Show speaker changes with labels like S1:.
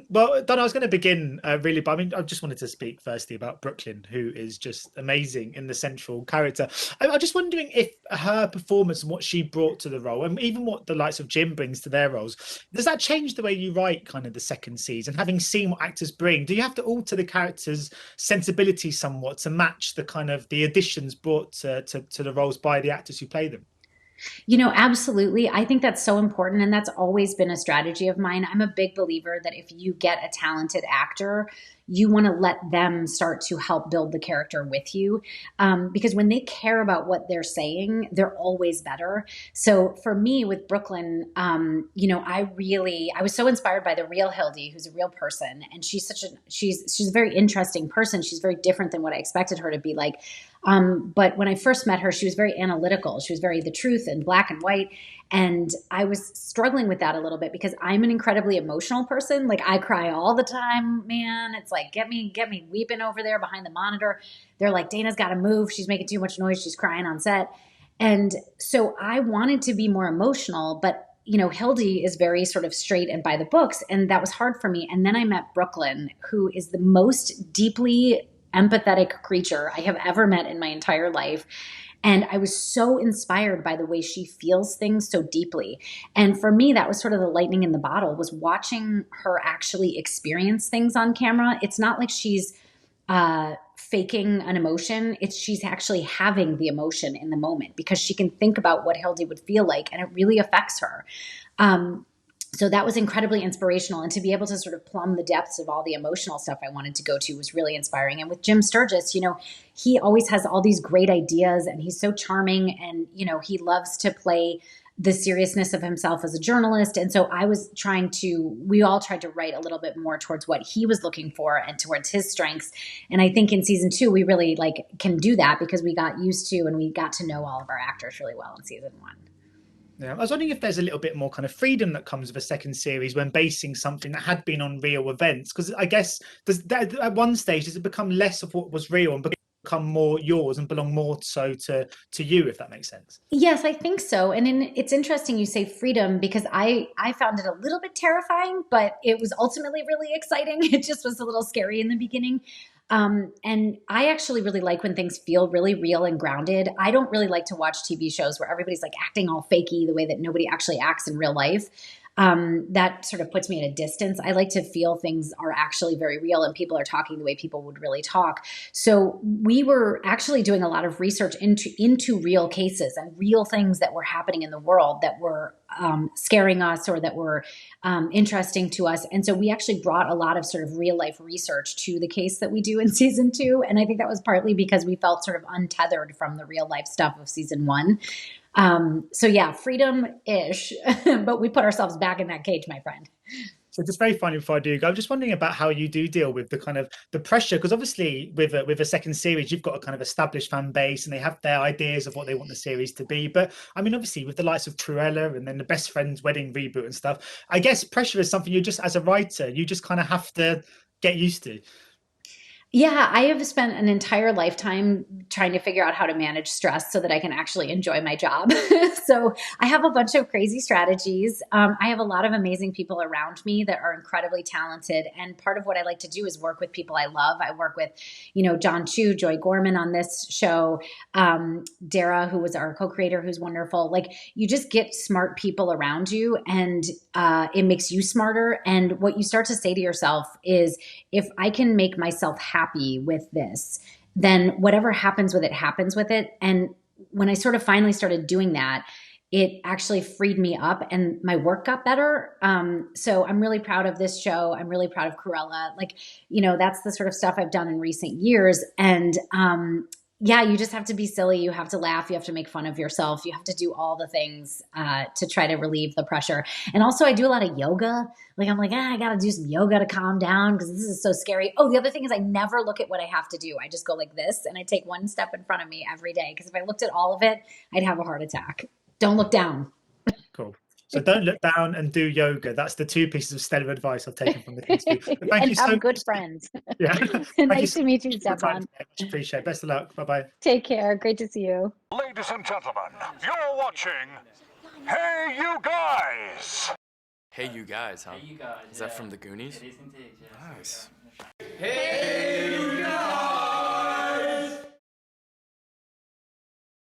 S1: Well, Donna, I was going to begin really, but I mean, I just wanted to speak firstly about Brooklyn, who is just amazing in the central character. I'm just wondering if her performance and what she brought to the role, and even what the likes of Jim brings to their roles, does that change the way you write kind of the second season? Having seen what actors bring, do you have to alter the character's sensibility somewhat to match the kind of the additions brought to the roles by the actors who play them?
S2: Absolutely. I think that's so important. And that's always been a strategy of mine. I'm a big believer that if you get a talented actor, you want to let them start to help build the character with you. Because when they care about what they're saying, they're always better. So for me with Brooklyn, I was so inspired by the real Hildy, who's a real person. And she's a very interesting person. She's very different than what I expected her to be like. But when I first met her, she was very analytical. She was very the truth and black and white. And I was struggling with that a little bit because I'm an incredibly emotional person. Like I cry all the time, man. It's like, get me weeping over there behind the monitor. They're like, Dana's got to move. She's making too much noise. She's crying on set. And so I wanted to be more emotional, but Hildy is very sort of straight and by the books, and that was hard for me. And then I met Brooklyn, who is the most deeply empathetic creature I have ever met in my entire life. And I was so inspired by the way she feels things so deeply. And for me, that was sort of the lightning in the bottle, was watching her actually experience things on camera. It's not like she's faking an emotion. It's she's actually having the emotion in the moment because she can think about what Hildy would feel like, and it really affects her. So that was incredibly inspirational. And to be able to sort of plumb the depths of all the emotional stuff I wanted to go to was really inspiring. And with Jim Sturgess, he always has all these great ideas and he's so charming, and, he loves to play the seriousness of himself as a journalist. And so we all tried to write a little bit more towards what he was looking for and towards his strengths. And I think in season 2, we really can do that because we got used to and we got to know all of our actors really well in season 1.
S1: Yeah, I was wondering if there's a little bit more kind of freedom that comes with a second series when basing something that had been on real events. Because I guess at one stage, does it become less of what was real and become more yours and belong more so to you, if that makes sense?
S2: Yes, I think so. And it's interesting you say freedom because I found it a little bit terrifying, but it was ultimately really exciting. It just was a little scary in the beginning. And I actually really like when things feel really real and grounded. I don't really like to watch TV shows where everybody's like acting all fakey the way that nobody actually acts in real life. That sort of puts me at a distance. I like to feel things are actually very real and people are talking the way people would really talk. So we were actually doing a lot of research into real cases and real things that were happening in the world that were scaring us or that were interesting to us. And so we actually brought a lot of sort of real life research to the case that we do in season 2. And I think that was partly because we felt sort of untethered from the real life stuff of season 1. So yeah, freedom-ish, but we put ourselves back in that cage, my friend.
S1: So just very finally before I do go, I'm just wondering about how you do deal with the kind of the pressure, because obviously with a second series, you've got a kind of established fan base and they have their ideas of what they want the series to be. But I mean, obviously with the likes of Cruella and then the Best Friends wedding reboot and stuff, I guess pressure is something you just, as a writer, you just kind of have to get used to.
S2: Yeah, I have spent an entire lifetime trying to figure out how to manage stress so that I can actually enjoy my job. So I have a bunch of crazy strategies. I have a lot of amazing people around me that are incredibly talented. And part of what I like to do is work with people I love. I work with, John Chu, Joy Gorman on this show, Dara, who was our co-creator, who's wonderful. Like you just get smart people around you and it makes you smarter. And what you start to say to yourself is, if I can make myself happy with this, then whatever happens with it, happens with it. And when I sort of finally started doing that, it actually freed me up and my work got better. So I'm really proud of this show. I'm really proud of Cruella. That's the sort of stuff I've done in recent years. And yeah, you just have to be silly. You have to laugh. You have to make fun of yourself. You have to do all the things to try to relieve the pressure. And also I do a lot of yoga. I'm like, I got to do some yoga to calm down because this is so scary. Oh, the other thing is I never look at what I have to do. I just go like this and I take one step in front of me every day. Because if I looked at all of it, I'd have a heart attack. Don't look down.
S1: Cool. So don't look down and do yoga. That's the 2 pieces of stellar advice I've taken from the interview. But thank
S2: And
S1: you so
S2: have good
S1: much.
S2: friends.
S1: Yeah. Thank you
S2: Nice
S1: so
S2: to meet you,
S1: much for your time
S2: Stefan.
S1: today. Much appreciate. Best of luck. Bye bye.
S2: Take care. Great to see you.
S3: Ladies and gentlemen, you're watching Hey You Guys! Hey You Guys, huh?
S4: Hey You Guys.
S3: Is that from the Goonies?
S4: It is indeed, yes.
S3: Nice.
S4: Hey!